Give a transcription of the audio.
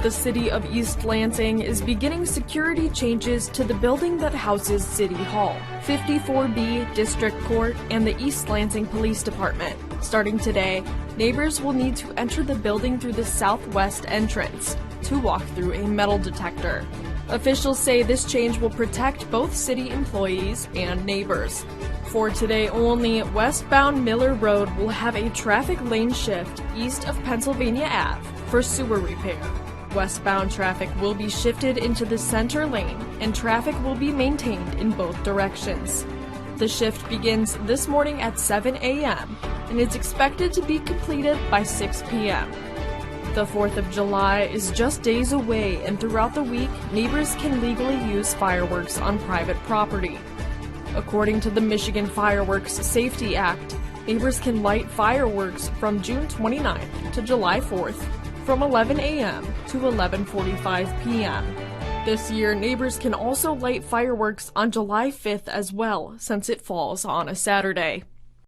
the city of East Lansing is beginning security changes to the building that houses City Hall, 54B District Court, and the East Lansing Police Department. Starting today, neighbors will need to enter the building through the southwest entrance to walk through a metal detector. Officials say this change will protect both city employees and neighbors. For today only, westbound Miller Road will have a traffic lane shift east of Pennsylvania Ave for sewer repair. Westbound traffic will be shifted into the center lane, and traffic will be maintained in both directions. The shift begins this morning at 7 a.m. and is expected to be completed by 6 p.m. The 4th of July is just days away, and throughout the week, neighbors can legally use fireworks on private property. According to the Michigan Fireworks Safety Act, neighbors can light fireworks from June 29th to July 4th from 11 a.m. to 11:45 p.m. This year, neighbors can also light fireworks on July 5th as well, since it falls on a Saturday.